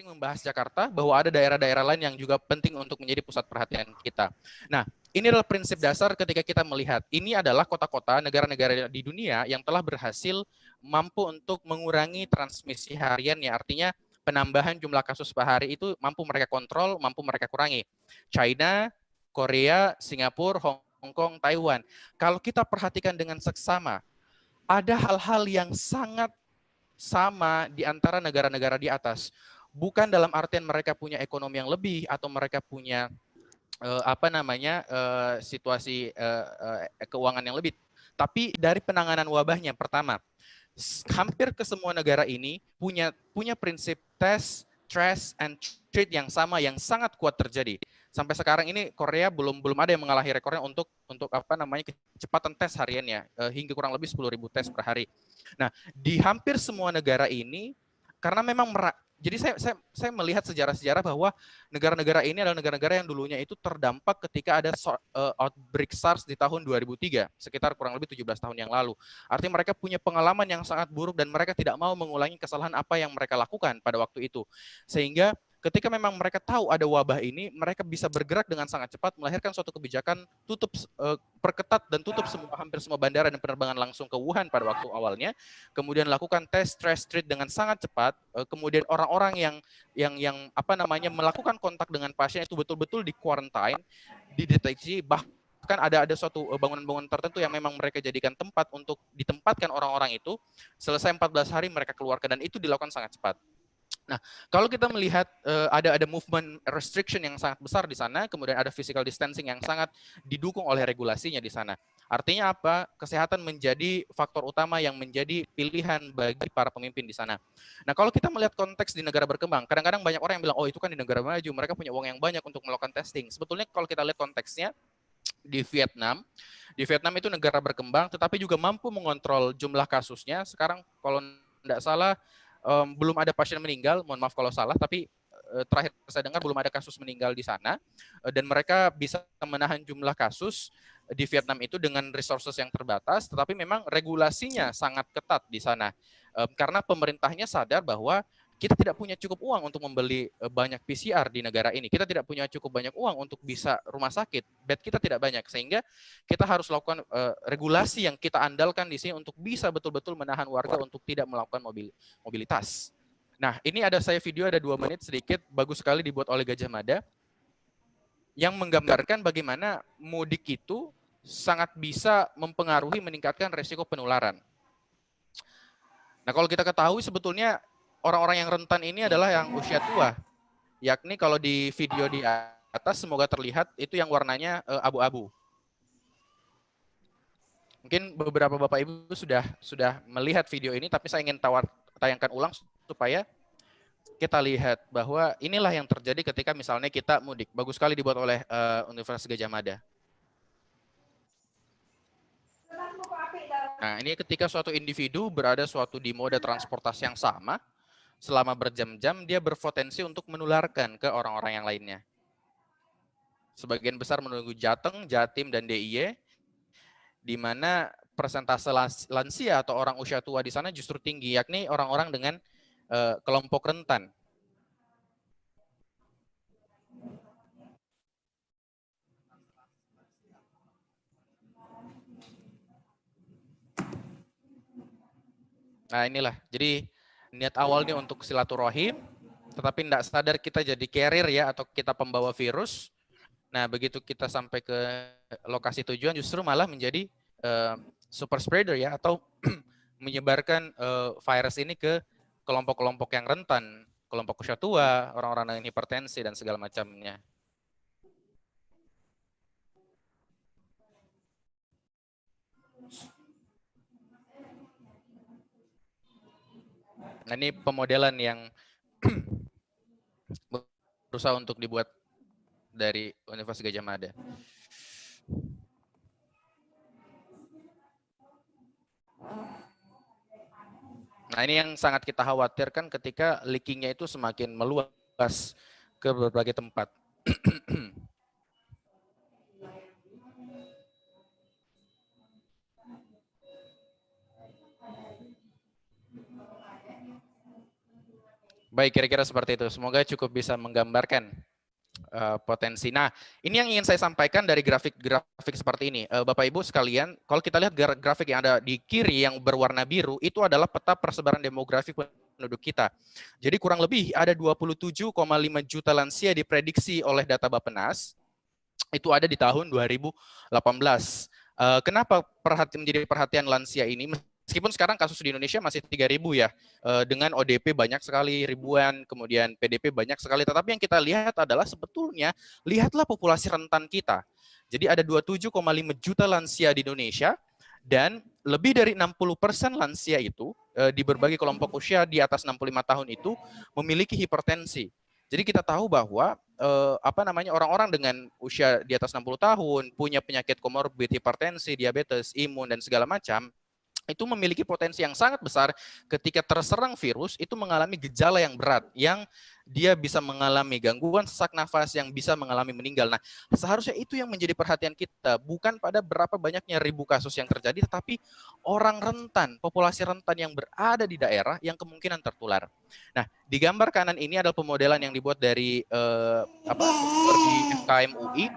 penting membahas Jakarta, bahwa ada daerah-daerah lain yang juga penting untuk menjadi pusat perhatian kita. Nah, ini adalah prinsip dasar ketika kita melihat ini adalah kota-kota, negara-negara di dunia yang telah berhasil mampu untuk mengurangi transmisi harian, ya artinya penambahan jumlah kasus per hari itu mampu mereka kontrol, mampu mereka kurangi. China, Korea, Singapura, Hong Kong, Taiwan. Kalau kita perhatikan dengan seksama, ada hal-hal yang sangat sama di antara negara-negara di atas. Bukan dalam artian mereka punya ekonomi yang lebih atau mereka punya situasi keuangan yang lebih. Tapi dari penanganan wabahnya, pertama, hampir ke semua negara ini punya prinsip test, trace, and treat yang sama, yang sangat kuat terjadi. Sampai sekarang ini Korea belum ada yang mengalahi rekornya untuk kecepatan tes hariannya, hingga kurang lebih 10.000 tes per hari. Nah, di hampir semua negara ini, karena memang jadi saya melihat sejarah-sejarah bahwa negara-negara ini adalah negara-negara yang dulunya itu terdampak ketika ada outbreak SARS di tahun 2003, sekitar kurang lebih 17 tahun yang lalu. Artinya mereka punya pengalaman yang sangat buruk dan mereka tidak mau mengulangi kesalahan apa yang mereka lakukan pada waktu itu. Sehingga ketika memang mereka tahu ada wabah ini, mereka bisa bergerak dengan sangat cepat melahirkan suatu kebijakan perketat dan tutup hampir semua bandara dan penerbangan langsung ke Wuhan pada waktu awalnya. Kemudian lakukan tes, trace, treat dengan sangat cepat. Kemudian orang-orang yang melakukan kontak dengan pasien itu betul-betul di quarantine, dideteksi, bahkan ada suatu bangunan-bangunan tertentu yang memang mereka jadikan tempat untuk ditempatkan orang-orang itu. Selesai 14 hari mereka keluarkan dan itu dilakukan sangat cepat. Nah, kalau kita melihat ada movement restriction yang sangat besar di sana, kemudian ada physical distancing yang sangat didukung oleh regulasinya di sana. Artinya apa? Kesehatan menjadi faktor utama yang menjadi pilihan bagi para pemimpin di sana. Nah, kalau kita melihat konteks di negara berkembang, kadang-kadang banyak orang yang bilang, oh itu kan di negara maju, mereka punya uang yang banyak untuk melakukan testing. Sebetulnya kalau kita lihat konteksnya, di Vietnam itu negara berkembang, tetapi juga mampu mengontrol jumlah kasusnya. Sekarang kalau tidak salah, belum ada pasien meninggal, mohon maaf kalau salah, tapi terakhir saya dengar belum ada kasus meninggal di sana, dan mereka bisa menahan jumlah kasus di Vietnam itu dengan resources yang terbatas, tetapi memang regulasinya sangat ketat di sana, karena pemerintahnya sadar bahwa kita tidak punya cukup uang untuk membeli banyak PCR di negara ini. Kita tidak punya cukup banyak uang untuk bisa rumah sakit. Bed kita tidak banyak. Sehingga kita harus lakukan regulasi yang kita andalkan di sini untuk bisa betul-betul menahan warga untuk tidak melakukan mobilitas. Nah, ini saya video ada 2 menit sedikit, bagus sekali dibuat oleh Gajah Mada, yang menggambarkan bagaimana mudik itu sangat bisa mempengaruhi, meningkatkan resiko penularan. Nah, kalau kita ketahui sebetulnya orang-orang yang rentan ini adalah yang usia tua, yakni kalau di video di atas semoga terlihat itu yang warnanya abu-abu. Mungkin beberapa Bapak Ibu sudah melihat video ini, tapi saya ingin tayangkan ulang supaya kita lihat bahwa inilah yang terjadi ketika misalnya kita mudik. Bagus sekali dibuat oleh Universitas Gadjah Mada. Nah, ini ketika suatu individu berada di moda transportasi yang sama, selama berjam-jam dia berpotensi untuk menularkan ke orang-orang yang lainnya. Sebagian besar menunggu Jateng, Jatim, dan DIY, di mana persentase lansia atau orang usia tua di sana justru tinggi, yakni orang-orang dengan kelompok rentan. Nah, inilah. Jadi niat awalnya untuk silaturahim, tetapi tidak sadar kita jadi carrier ya, atau kita pembawa virus. Nah, begitu kita sampai ke lokasi tujuan justru malah menjadi super spreader ya, atau menyebarkan virus ini ke kelompok-kelompok yang rentan, kelompok usia tua, orang-orang dengan hipertensi dan segala macamnya. Nah, ini pemodelan yang berusaha untuk dibuat dari Universitas Gadjah Mada. Nah, ini yang sangat kita khawatirkan ketika leakingnya itu semakin meluas ke berbagai tempat. Baik, kira-kira seperti itu. Semoga cukup bisa menggambarkan potensi. Nah, ini yang ingin saya sampaikan dari grafik seperti ini. Bapak Ibu sekalian, kalau kita lihat grafik yang ada di kiri yang berwarna biru, itu adalah peta persebaran demografi penduduk kita. Jadi kurang lebih ada 27,5 juta lansia diprediksi oleh data Bappenas, itu ada di tahun 2018. Kenapa menjadi perhatian lansia ini? Meskipun sekarang kasus di Indonesia masih 3.000 ya, dengan ODP banyak sekali ribuan, kemudian PDP banyak sekali, tetapi yang kita lihat adalah sebetulnya, lihatlah populasi rentan kita. Jadi ada 27,5 juta lansia di Indonesia, dan lebih dari 60% lansia itu, di berbagai kelompok usia di atas 65 tahun itu, memiliki hipertensi. Jadi kita tahu bahwa orang-orang dengan usia di atas 60 tahun, punya penyakit komorbid, hipertensi, diabetes, imun, dan segala macam, itu memiliki potensi yang sangat besar ketika terserang virus itu mengalami gejala yang berat, yang dia bisa mengalami gangguan sesak nafas, yang bisa mengalami meninggal. Nah, seharusnya itu yang menjadi perhatian kita, bukan pada berapa banyaknya ribu kasus yang terjadi, tetapi orang rentan, populasi rentan yang berada di daerah yang kemungkinan tertular. Nah, di gambar kanan ini adalah pemodelan yang dibuat dari dokter di FKM UI.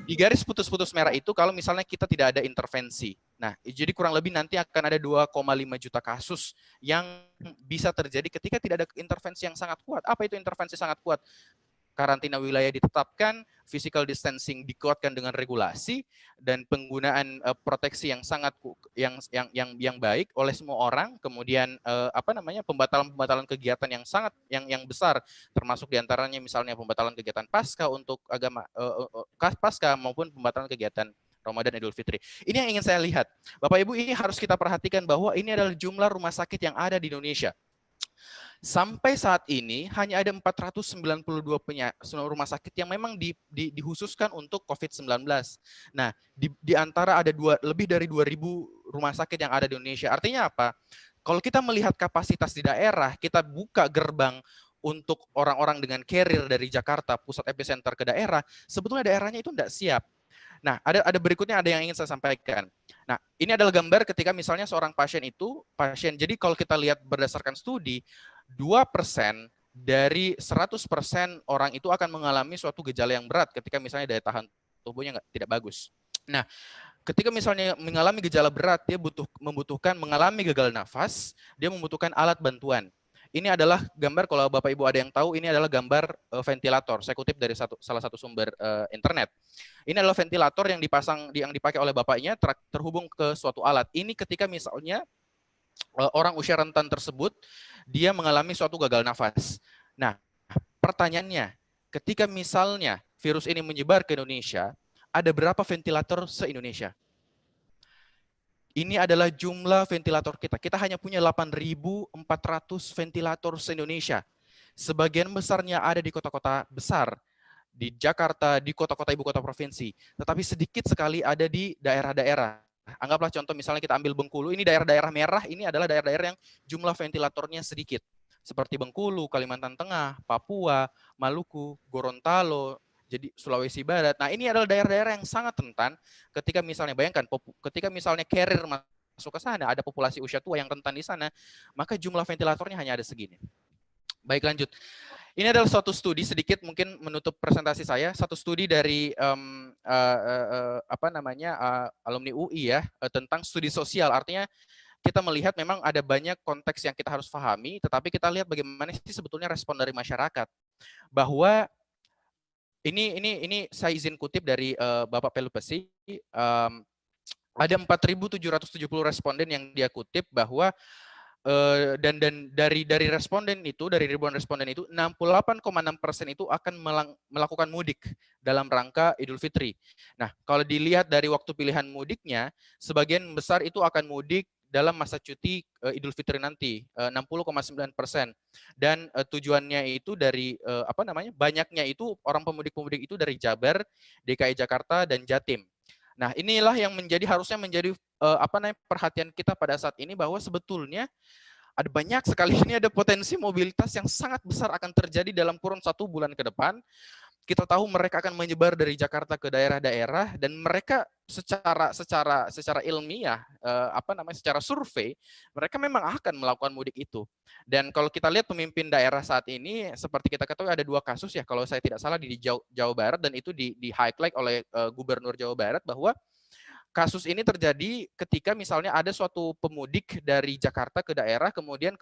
Di garis putus-putus merah itu kalau misalnya kita tidak ada intervensi. Nah, jadi kurang lebih nanti akan ada 2,5 juta kasus yang bisa terjadi ketika tidak ada intervensi yang sangat kuat. Apa itu intervensi sangat kuat? Karantina wilayah ditetapkan, physical distancing dikuatkan dengan regulasi, dan penggunaan proteksi yang sangat yang baik oleh semua orang. Kemudian pembatalan kegiatan yang sangat yang besar, termasuk diantaranya misalnya pembatalan kegiatan pasca untuk agama pasca maupun pembatalan kegiatan Ramadan Idul Fitri. Ini yang ingin saya lihat. Bapak Ibu, ini harus kita perhatikan bahwa ini adalah jumlah rumah sakit yang ada di Indonesia. Sampai saat ini hanya ada 492 rumah sakit yang memang dikhususkan untuk COVID-19. Nah, di antara ada lebih dari 2.000 rumah sakit yang ada di Indonesia. Artinya apa? Kalau kita melihat kapasitas di daerah, kita buka gerbang untuk orang-orang dengan carrier dari Jakarta, pusat epicenter ke daerah, sebetulnya daerahnya itu tidak siap. Nah, ada berikutnya ada yang ingin saya sampaikan. Nah, ini adalah gambar ketika misalnya seorang pasien. Jadi kalau kita lihat berdasarkan studi, 2% dari 100% orang itu akan mengalami suatu gejala yang berat ketika misalnya daya tahan tubuhnya tidak bagus. Nah, ketika misalnya mengalami gejala berat, dia membutuhkan mengalami gagal nafas, dia membutuhkan alat bantuan. Ini adalah gambar, kalau Bapak Ibu ada yang tahu, ini adalah gambar ventilator. Saya kutip dari salah satu sumber internet. Ini adalah ventilator yang dipakai oleh bapaknya terhubung ke suatu alat. Ini ketika misalnya orang usia rentan tersebut dia mengalami suatu gagal nafas. Nah, pertanyaannya, ketika misalnya virus ini menyebar ke Indonesia, ada berapa ventilator se-Indonesia? Ini adalah jumlah ventilator kita. Kita hanya punya 8.400 ventilator se-Indonesia. Sebagian besarnya ada di kota-kota besar, di Jakarta, di kota-kota ibu kota provinsi. Tetapi sedikit sekali ada di daerah-daerah. Anggaplah contoh misalnya kita ambil Bengkulu, ini daerah-daerah merah, ini adalah daerah-daerah yang jumlah ventilatornya sedikit. Seperti Bengkulu, Kalimantan Tengah, Papua, Maluku, Gorontalo, jadi Sulawesi Barat. Nah, ini adalah daerah-daerah yang sangat rentan ketika misalnya, bayangkan, ketika misalnya carrier masuk ke sana, ada populasi usia tua yang rentan di sana, maka jumlah ventilatornya hanya ada segini. Baik, lanjut. Ini adalah suatu studi, sedikit mungkin menutup presentasi saya, satu studi dari alumni UI ya, tentang studi sosial. Artinya kita melihat memang ada banyak konteks yang kita harus pahami, tetapi kita lihat bagaimana sih sebetulnya respon dari masyarakat. Bahwa ini saya izin kutip dari Bapak Pelupesi, ada 4.770 responden yang dia kutip bahwa dan dari responden itu, dari ribuan responden itu, 68,6% itu akan melakukan mudik dalam rangka Idul Fitri. Nah, kalau dilihat dari waktu pilihan mudiknya, sebagian besar itu akan mudik dalam masa cuti Idul Fitri nanti, 60,9%. Dan tujuannya itu dari banyaknya itu orang pemudik-pemudik itu dari Jabar, DKI Jakarta, dan Jatim. Nah, inilah yang harusnya menjadi perhatian kita pada saat ini, bahwa sebetulnya ada banyak sekali ini, ada potensi mobilitas yang sangat besar akan terjadi dalam kurun 1 bulan ke depan. Kita tahu mereka akan menyebar dari Jakarta ke daerah-daerah, dan mereka secara ilmiah, secara survei, mereka memang akan melakukan mudik itu. Dan kalau kita lihat pemimpin daerah saat ini, seperti kita ketahui ada 2 kasus ya, kalau saya tidak salah di Jawa Barat, dan itu di highlight oleh Gubernur Jawa Barat, bahwa kasus ini terjadi ketika misalnya ada suatu pemudik dari Jakarta ke daerah, kemudian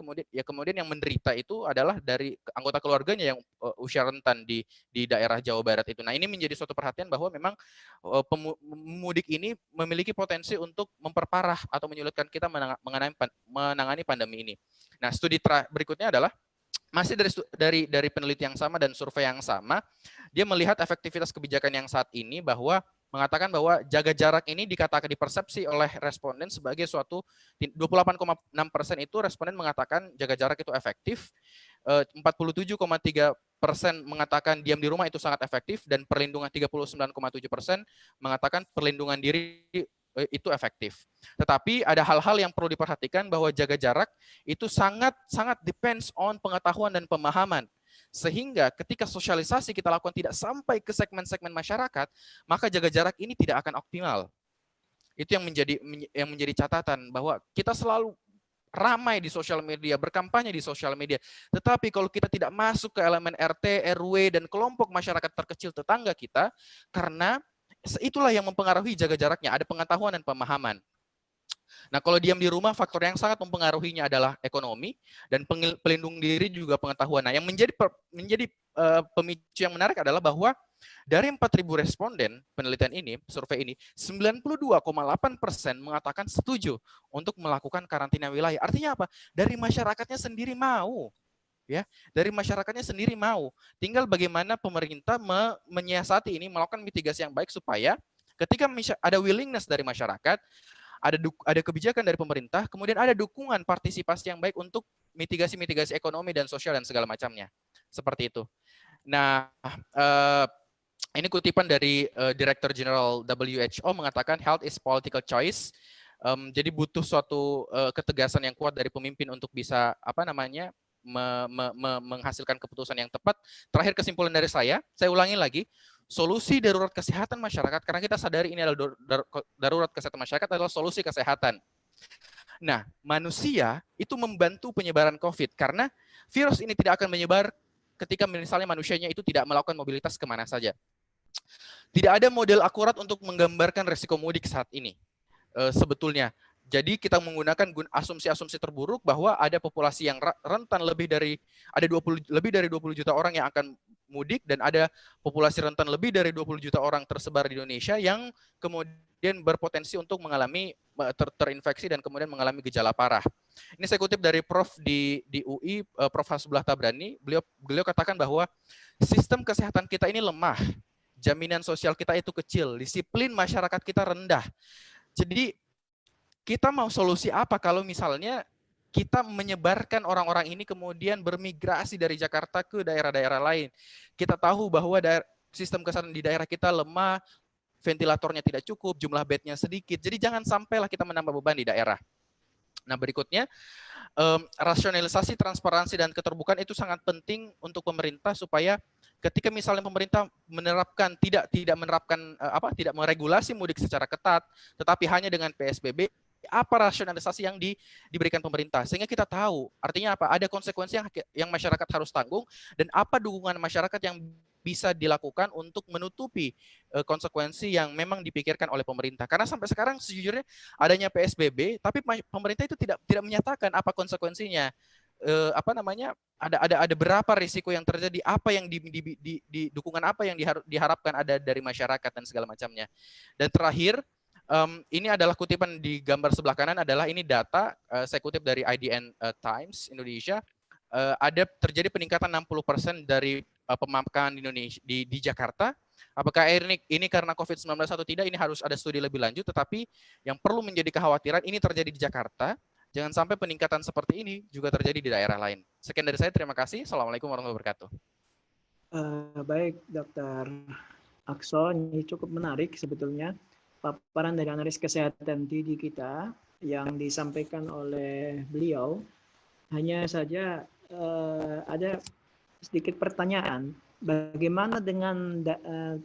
yang menderita itu adalah dari anggota keluarganya yang usia rentan di daerah Jawa Barat itu. Nah, ini menjadi suatu perhatian bahwa memang pemudik ini memiliki potensi untuk memperparah atau menyulitkan kita menangani pandemi ini. Nah, studi berikutnya adalah masih dari peneliti yang sama dan survei yang sama, dia melihat efektivitas kebijakan yang saat ini, bahwa mengatakan bahwa jaga jarak ini dipersepsi oleh responden sebagai suatu 28,6% itu responden mengatakan jaga jarak itu efektif, 47,3% mengatakan diam di rumah itu sangat efektif, dan perlindungan 39,7% mengatakan perlindungan diri itu efektif. Tetapi ada hal-hal yang perlu diperhatikan, bahwa jaga jarak itu sangat depends on pengetahuan dan pemahaman. Sehingga ketika sosialisasi kita lakukan tidak sampai ke segmen-segmen masyarakat, maka jaga jarak ini tidak akan optimal. Itu yang menjadi catatan, bahwa kita selalu ramai di sosial media, berkampanye di sosial media. Tetapi kalau kita tidak masuk ke elemen RT, RW, dan kelompok masyarakat terkecil tetangga kita, karena itulah yang mempengaruhi jaga jaraknya, ada pengetahuan dan pemahaman. Nah, kalau diam di rumah, faktor yang sangat mempengaruhinya adalah ekonomi, dan pelindung diri juga pengetahuan. Nah, yang menjadi pemicu yang menarik adalah bahwa dari 4.000 responden penelitian ini, survei ini, 92,8% mengatakan setuju untuk melakukan karantina wilayah. Artinya apa? Dari masyarakatnya sendiri mau. Ya, dari masyarakatnya sendiri mau. Tinggal bagaimana pemerintah menyiasati ini, melakukan mitigasi yang baik supaya ketika ada willingness dari masyarakat, ada kebijakan dari pemerintah, kemudian ada dukungan partisipasi yang baik untuk mitigasi ekonomi dan sosial dan segala macamnya. Seperti itu. Nah, ini kutipan dari Director General WHO mengatakan health is political choice. Jadi butuh suatu ketegasan yang kuat dari pemimpin untuk bisa menghasilkan keputusan yang tepat. Terakhir, kesimpulan dari saya ulangi lagi, solusi darurat kesehatan masyarakat, karena kita sadari ini adalah darurat kesehatan masyarakat adalah solusi kesehatan. Nah, manusia itu membantu penyebaran COVID, karena virus ini tidak akan menyebar ketika misalnya manusianya itu tidak melakukan mobilitas kemana saja. Tidak ada model akurat untuk menggambarkan resiko mudik saat ini sebetulnya. Jadi kita menggunakan asumsi-asumsi terburuk bahwa ada populasi yang rentan lebih dari 20 juta orang yang akan mudik, dan ada populasi rentan lebih dari 20 juta orang tersebar di Indonesia yang kemudian berpotensi untuk mengalami terinfeksi dan kemudian mengalami gejala parah. Ini saya kutip dari Prof di UI, Prof Hasbullah Tabrani. Beliau katakan bahwa sistem kesehatan kita ini lemah, jaminan sosial kita itu kecil, disiplin masyarakat kita rendah. Jadi kita mau solusi apa kalau misalnya kita menyebarkan orang-orang ini kemudian bermigrasi dari Jakarta ke daerah-daerah lain. Kita tahu bahwa sistem kesehatan di daerah kita lemah, ventilatornya tidak cukup, jumlah bednya sedikit. Jadi jangan sampailah kita menambah beban di daerah. Nah, berikutnya, rasionalisasi, transparansi, dan keterbukaan itu sangat penting untuk pemerintah, supaya ketika misalnya pemerintah tidak meregulasi mudik secara ketat, tetapi hanya dengan PSBB, apa rasionalisasi yang diberikan pemerintah, sehingga kita tahu artinya apa, ada konsekuensi yang masyarakat harus tanggung, dan apa dukungan masyarakat yang bisa dilakukan untuk menutupi konsekuensi yang memang dipikirkan oleh pemerintah. Karena sampai sekarang sejujurnya adanya PSBB, tapi pemerintah itu tidak menyatakan apa konsekuensinya. Ada berapa risiko yang terjadi, apa yang dukungan apa yang diharapkan ada dari masyarakat dan segala macamnya. Dan terakhir, ini adalah kutipan di gambar sebelah kanan, adalah ini data saya kutip dari IDN Times Indonesia. Ada terjadi peningkatan 60% dari pemakaman di Indonesia di Jakarta. Apakah ini karena COVID-19 atau tidak, ini harus ada studi lebih lanjut, tetapi yang perlu menjadi kekhawatiran ini terjadi di Jakarta. Jangan sampai peningkatan seperti ini juga terjadi di daerah lain. Sekian dari saya, terima kasih. Assalamualaikum warahmatullahi wabarakatuh. Baik, Dr. Aqsa, ini cukup menarik sebetulnya paparan dari analis kesehatan TD kita yang disampaikan oleh beliau. Hanya saja ada sedikit pertanyaan. Bagaimana dengan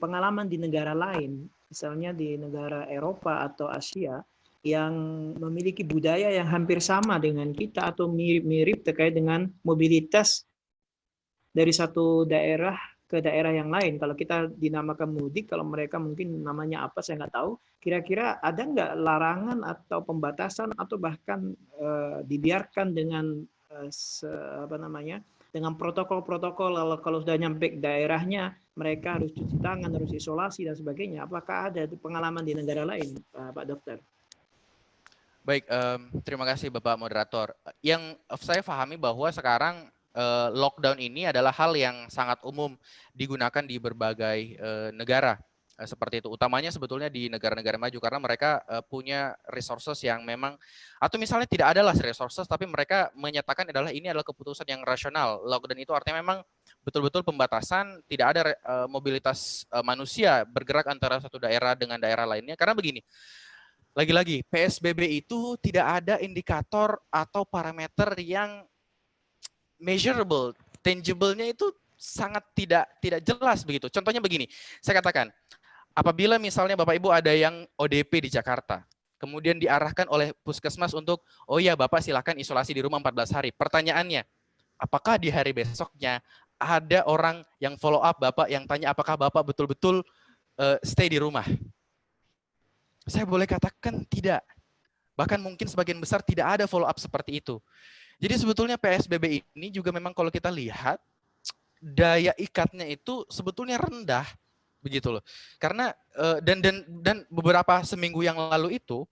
pengalaman di negara lain, misalnya di negara Eropa atau Asia, yang memiliki budaya yang hampir sama dengan kita atau mirip-mirip terkait dengan mobilitas dari satu daerah ke daerah yang lain. Kalau kita dinamakan mudik, kalau mereka mungkin namanya apa saya nggak tahu. Kira-kira ada nggak larangan atau pembatasan atau bahkan dibiarkan dengan apa namanya, dengan protokol-protokol, kalau sudah nyampe daerahnya mereka harus cuci tangan, harus isolasi dan sebagainya. Apakah ada pengalaman di negara lain, Pak Dokter? Baik, terima kasih Bapak Moderator. Yang saya pahami bahwa sekarang lockdown ini adalah hal yang sangat umum digunakan di berbagai negara seperti itu. Utamanya sebetulnya di negara-negara maju karena mereka punya resources yang memang, atau misalnya tidak adalah resources tapi mereka menyatakan ini adalah keputusan yang rasional. Lockdown itu artinya memang betul-betul pembatasan, tidak ada mobilitas manusia bergerak antara satu daerah dengan daerah lainnya. Karena begini, lagi-lagi PSBB itu tidak ada indikator atau parameter yang measurable, tangible-nya itu sangat tidak jelas begitu. Contohnya begini, saya katakan, apabila misalnya Bapak Ibu ada yang ODP di Jakarta, kemudian diarahkan oleh puskesmas untuk, oh ya Bapak silakan isolasi di rumah 14 hari. Pertanyaannya, apakah di hari besoknya ada orang yang follow up Bapak yang tanya apakah Bapak betul-betul stay di rumah? Saya boleh katakan tidak. Bahkan mungkin sebagian besar tidak ada follow up seperti itu. Jadi sebetulnya PSBB ini juga memang kalau kita lihat daya ikatnya itu sebetulnya rendah begitu loh. Karena dan beberapa seminggu yang lalu itu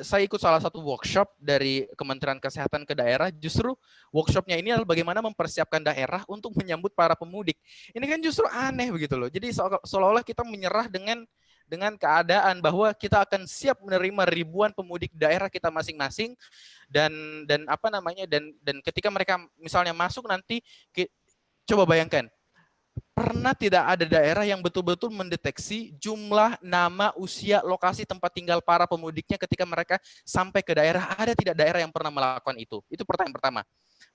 saya ikut salah satu workshop dari Kementerian Kesehatan ke daerah, justru workshopnya ini adalah bagaimana mempersiapkan daerah untuk menyambut para pemudik. Ini kan justru aneh begitu loh. Jadi seolah-olah kita menyerah dengan keadaan bahwa kita akan siap menerima ribuan pemudik daerah kita masing-masing dan apa namanya dan ketika mereka misalnya masuk nanti coba bayangkan, pernah tidak ada daerah yang betul-betul mendeteksi jumlah, nama, usia, lokasi tempat tinggal para pemudiknya ketika mereka sampai ke daerah? Ada tidak daerah yang pernah melakukan itu? Itu pertanyaan pertama.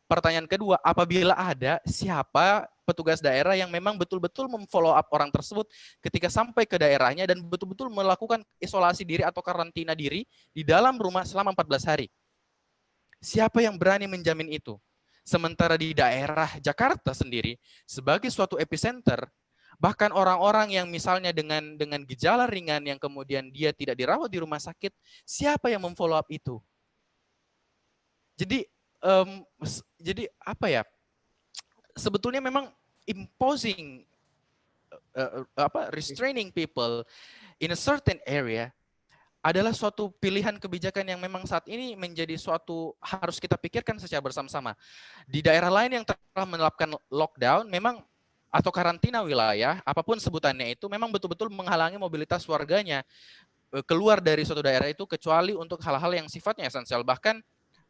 Pertanyaan kedua, apabila ada, siapa petugas daerah yang memang betul-betul memfollow up orang tersebut ketika sampai ke daerahnya dan betul-betul melakukan isolasi diri atau karantina diri di dalam rumah selama 14 hari? Siapa yang berani menjamin itu? Sementara di daerah Jakarta sendiri, sebagai suatu epicenter, bahkan orang-orang yang misalnya dengan gejala ringan yang kemudian dia tidak dirawat di rumah sakit, siapa yang memfollow up itu? Jadi apa ya? Sebetulnya memang imposing restraining people in a certain area adalah suatu pilihan kebijakan yang memang saat ini menjadi suatu harus kita pikirkan secara bersama-sama. Di daerah lain yang telah menerapkan lockdown, memang atau karantina wilayah, apapun sebutannya itu, memang betul-betul menghalangi mobilitas warganya keluar dari suatu daerah itu kecuali untuk hal-hal yang sifatnya esensial. Bahkan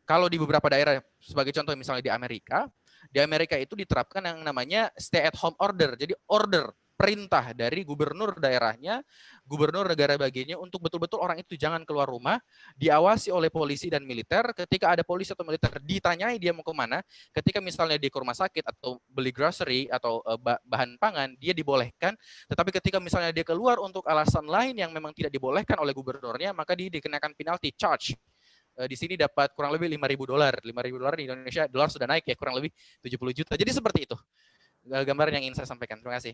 kalau di beberapa daerah, sebagai contoh misalnya di Amerika itu diterapkan yang namanya stay at home order. Jadi order, perintah dari gubernur daerahnya, gubernur negara bagiannya untuk betul-betul orang itu jangan keluar rumah, diawasi oleh polisi dan militer. Ketika ada polisi atau militer ditanyai dia mau kemana, ketika misalnya dia ke rumah sakit atau beli grocery atau bahan pangan, dia dibolehkan. Tetapi ketika misalnya dia keluar untuk alasan lain yang memang tidak dibolehkan oleh gubernurnya, maka dia dikenakan penalty charge. Di sini dapat kurang lebih $5.000. $5.000 di Indonesia, dolar sudah naik ya, kurang lebih 70 juta. Jadi seperti itu gambaran yang ingin saya sampaikan. Terima kasih.